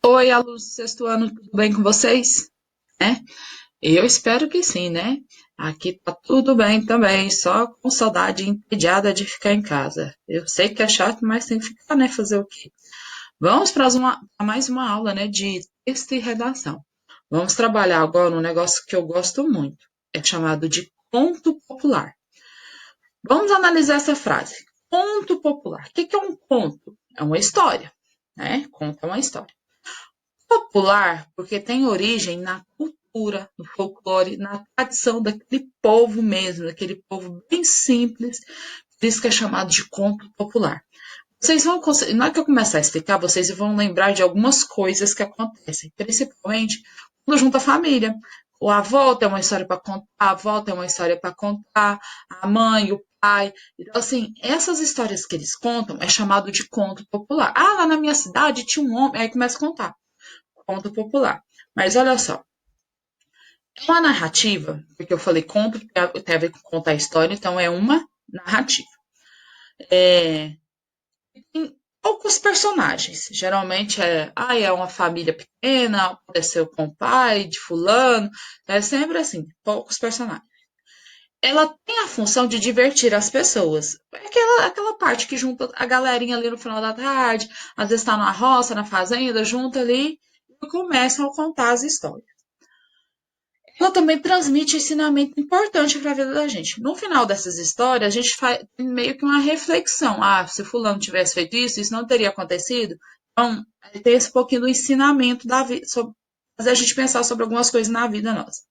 Oi, alunos do sexto ano, tudo bem com vocês? Né? Eu espero que sim, né? Aqui tá tudo bem também, só com saudade entediada de ficar em casa. Eu sei que é chato, mas tem que ficar, né? Fazer o quê? Vamos para mais uma aula, né? De texto e redação. Vamos trabalhar agora um negócio que eu gosto muito. É chamado de conto popular. Vamos analisar essa frase. Conto popular. O que é um conto? É uma história, né? Conto é uma história. Popular, porque tem origem na cultura, no folclore, na tradição daquele povo mesmo, daquele povo bem simples, por isso que é chamado de conto popular. Vocês vão, na hora que eu começar a explicar, vocês vão lembrar de algumas coisas que acontecem, principalmente quando junta a família. O avô tem uma história para contar, a avó tem uma história para contar, a mãe, o pai. Então, assim, essas histórias que eles contam é chamado de conto popular. Ah, lá na minha cidade tinha um homem, aí começa a contar conto popular. Mas olha só, é uma narrativa, porque eu falei conto, tem a ver com contar a história, então é uma narrativa. É, tem poucos personagens. Geralmente é uma família pequena, aconteceu com o pai de fulano. É sempre assim, poucos personagens. Ela tem a função de divertir as pessoas. É aquela parte que junta a galerinha ali no final da tarde, às vezes está na roça, na fazenda, junta ali e começam a contar as histórias. Ela também transmite ensinamento importante para a vida da gente. No final dessas histórias, a gente faz meio que uma reflexão. Ah, se fulano tivesse feito isso, isso não teria acontecido. Então, tem esse pouquinho do ensinamento da vida, fazer a gente pensar sobre algumas coisas na vida nossa.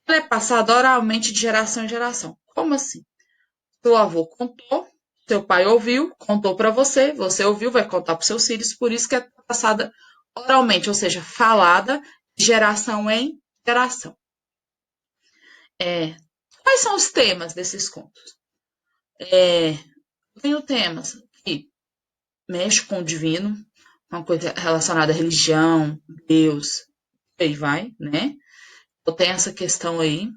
Ela é passada oralmente de geração em geração. Como assim? Seu avô contou, seu pai ouviu, contou para você, você ouviu, vai contar para seus filhos, por isso que é passada oralmente, ou seja, falada de geração em geração. É, quais são os temas desses contos? É, tenho temas que mexem com o divino, uma coisa relacionada à religião, Deus, aí vai, né? Então tem essa questão aí.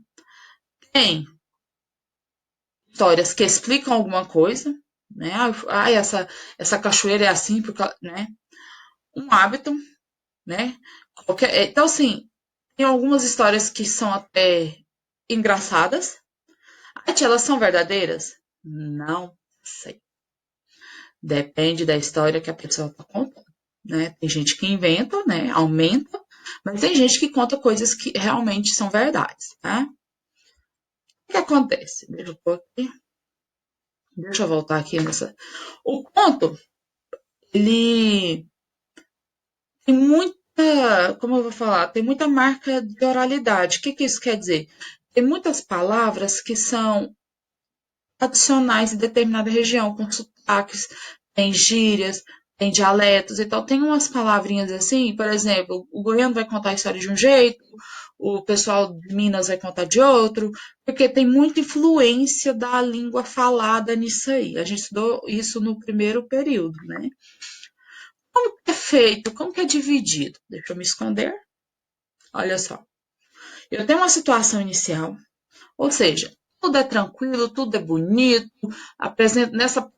Tem histórias que explicam alguma coisa, né? Ah, essa cachoeira é assim, porque, né? Um hábito, né? Então, assim, tem algumas histórias que são até engraçadas. Ah, tia, elas são verdadeiras? Não sei. Depende da história que a pessoa está contando, né? Tem gente que inventa, né? Aumenta, mas tem gente que conta coisas que realmente são verdades, tá? O que acontece? Deixa eu voltar aqui nessa. O conto, ele tem muita, como eu vou falar, tem muita marca de oralidade. O que isso quer dizer? Tem muitas palavras que são tradicionais em determinada região, com sotaques, tem gírias, tem dialetos, então tem umas palavrinhas assim, por exemplo, o goiano vai contar a história de um jeito, o pessoal de Minas vai contar de outro, porque tem muita influência da língua falada nisso aí. A gente estudou isso no primeiro período, né? Como que é feito? Como que é dividido? Deixa eu me esconder. Olha só. Eu tenho uma situação inicial, ou seja, tudo é tranquilo, tudo é bonito. Nessa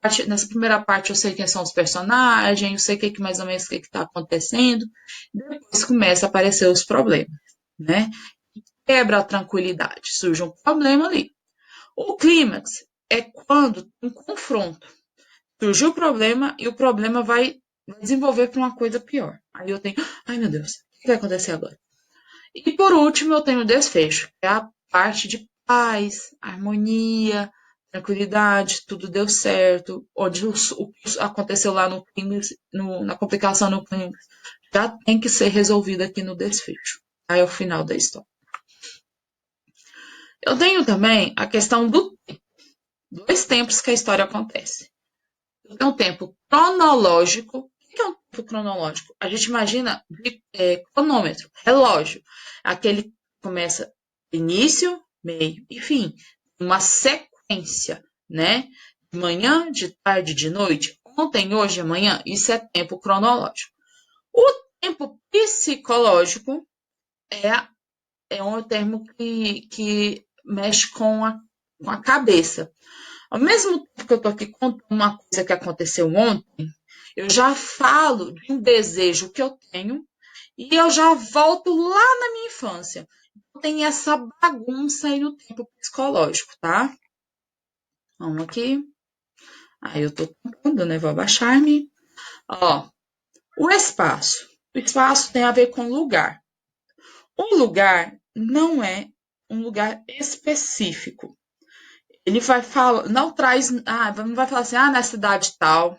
primeira parte eu sei quem são os personagens, eu sei mais ou menos o que está acontecendo. Depois começa a aparecer os problemas, né? Quebra a tranquilidade, surge um problema ali. O clímax é quando tem um confronto. Surgiu o problema e o problema vai desenvolver para uma coisa pior. Aí eu tenho, ai meu Deus, o que vai acontecer agora? E por último, eu tenho o desfecho, que é a parte de paz, harmonia, tranquilidade, tudo deu certo, onde o que aconteceu lá no clímax, na complicação no clímax, já tem que ser resolvido aqui no desfecho. Aí é o final da história. Eu tenho também a questão do tempo, dois tempos que a história acontece. Tem um tempo cronológico. O que é um tempo cronológico? A gente imagina cronômetro, relógio. Aquele que começa início, meio e fim. Uma sequência, né? De manhã, de tarde, de noite. Ontem, hoje, amanhã. Isso é tempo cronológico. O tempo psicológico é um termo que mexe com a cabeça. Ao mesmo tempo que eu estou aqui contando uma coisa que aconteceu ontem, Eu já falo de um desejo que eu tenho e eu já volto lá na minha infância. Tem essa bagunça aí no tempo psicológico, tá? Vamos aqui. Aí eu tô tentando, né? Vou abaixar-me. Ó, o espaço. O espaço tem a ver com lugar. O lugar não é um lugar específico. Ele vai falar, não traz, não vai falar assim, na cidade tal,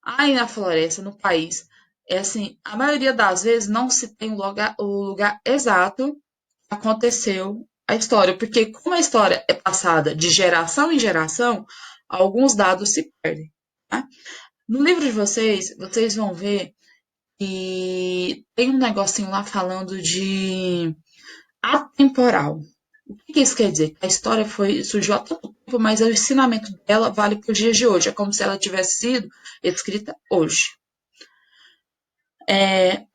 aí na floresta, no país. É assim, a maioria das vezes não se tem o lugar exato que aconteceu a história, porque como a história é passada de geração em geração, alguns dados se perdem. Tá? No livro de vocês, vocês vão ver que tem um negocinho lá falando de atemporal. O que isso quer dizer? A história surgiu há tanto tempo, mas o ensinamento dela vale para os dias de hoje. É como se ela tivesse sido escrita hoje.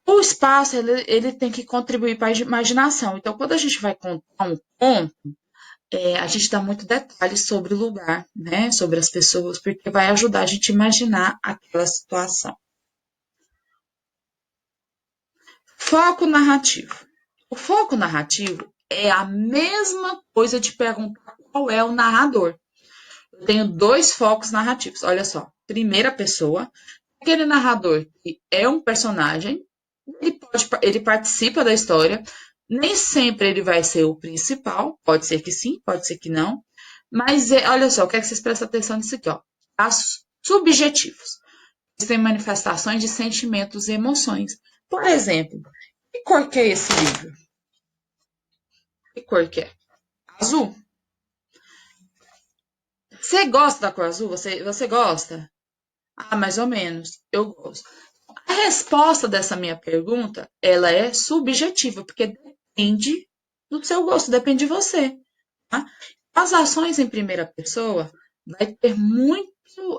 O espaço ele tem que contribuir para a imaginação. Então, quando a gente vai contar um conto, a gente dá muito detalhes sobre o lugar, né? Sobre as pessoas, porque vai ajudar a gente a imaginar aquela situação. Foco narrativo. O foco narrativo é a mesma coisa de perguntar qual é o narrador. Eu tenho dois focos narrativos. Olha só. Primeira pessoa, aquele narrador que é um personagem, ele participa da história. Nem sempre ele vai ser o principal. Pode ser que sim, pode ser que não. Mas olha só, eu quero que vocês prestem atenção nisso aqui, ó. Traços subjetivos. Eles têm manifestações de sentimentos e emoções. Por exemplo, que cor que é esse livro? Que cor que é? Azul. Você gosta da cor azul? Você gosta? Mais ou menos. Eu gosto. A resposta dessa minha pergunta, ela é subjetiva, porque depende do seu gosto, depende de você. Tá? As ações em primeira pessoa vai ter muito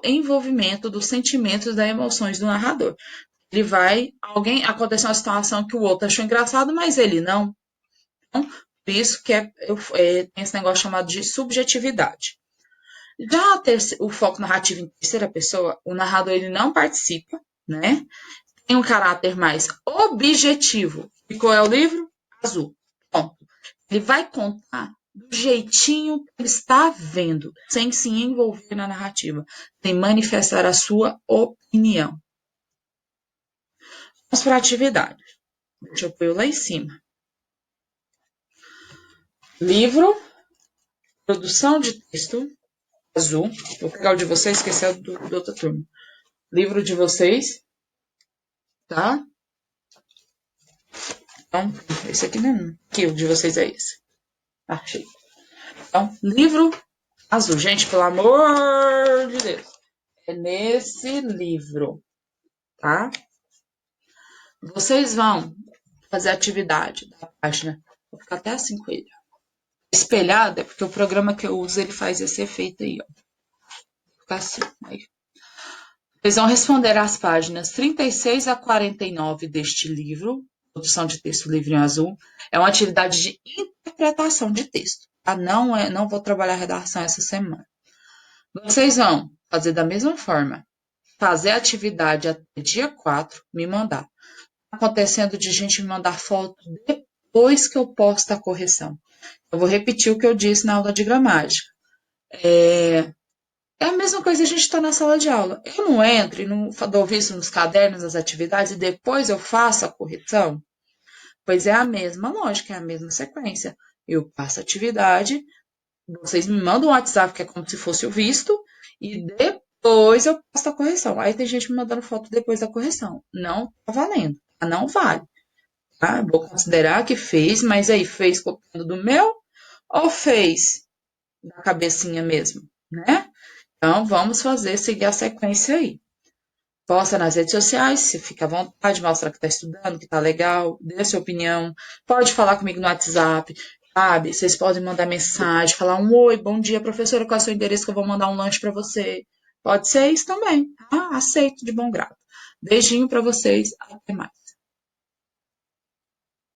envolvimento dos sentimentos e das emoções do narrador. Aconteceu uma situação que o outro achou engraçado, mas ele não. Então, por isso que tem esse negócio chamado de subjetividade. Já o foco narrativo em terceira pessoa, o narrador ele não participa, né? Tem um caráter mais objetivo. E qual é o livro? Azul. Ponto. Ele vai contar do jeitinho que ele está vendo, sem se envolver na narrativa, sem manifestar a sua opinião. Vamos para a atividade. Deixa eu pôr lá em cima. Livro, produção de texto, azul. Vou pegar o de vocês, esqueci do outra turma. Livro de vocês, tá? Então, esse aqui não. Aqui, o de vocês é esse. Achei. Então, livro azul. Gente, pelo amor de Deus. É nesse livro, tá? Vocês vão fazer a atividade da página. Vou ficar até assim com ele. Espelhada, porque o programa que eu uso, ele faz esse efeito aí, ó. Vou ficar assim. Aí. Vocês vão responder às páginas 36 a 49 deste livro, produção de texto livre em azul. É uma atividade de interpretação de texto. Tá? Não vou trabalhar a redação essa semana. Vocês vão fazer da mesma forma. Fazer a atividade até dia 4, me mandar. Tá acontecendo de gente me mandar foto depois que eu posto a correção. Eu vou repetir o que eu disse na aula de gramática. É a mesma coisa a gente estar na sala de aula. Eu não entro e não dou visto nos cadernos das atividades e depois eu faço a correção? Pois é a mesma lógica, é a mesma sequência. Eu passo a atividade, vocês me mandam um WhatsApp que é como se fosse o visto e depois eu passo a correção. Aí tem gente me mandando foto depois da correção. Não tá valendo, não vale. Tá? Vou considerar que fez, mas aí fez copiando do meu ou fez da cabecinha mesmo, né? Então, vamos seguir a sequência aí. Posta nas redes sociais, se fica à vontade, mostra que está estudando, que está legal, dê a sua opinião. Pode falar comigo no WhatsApp, sabe? Vocês podem mandar mensagem, falar oi, bom dia, professora, qual é o seu endereço que eu vou mandar um lanche para você. Pode ser isso também, tá? Aceito de bom grado. Beijinho para vocês, até mais.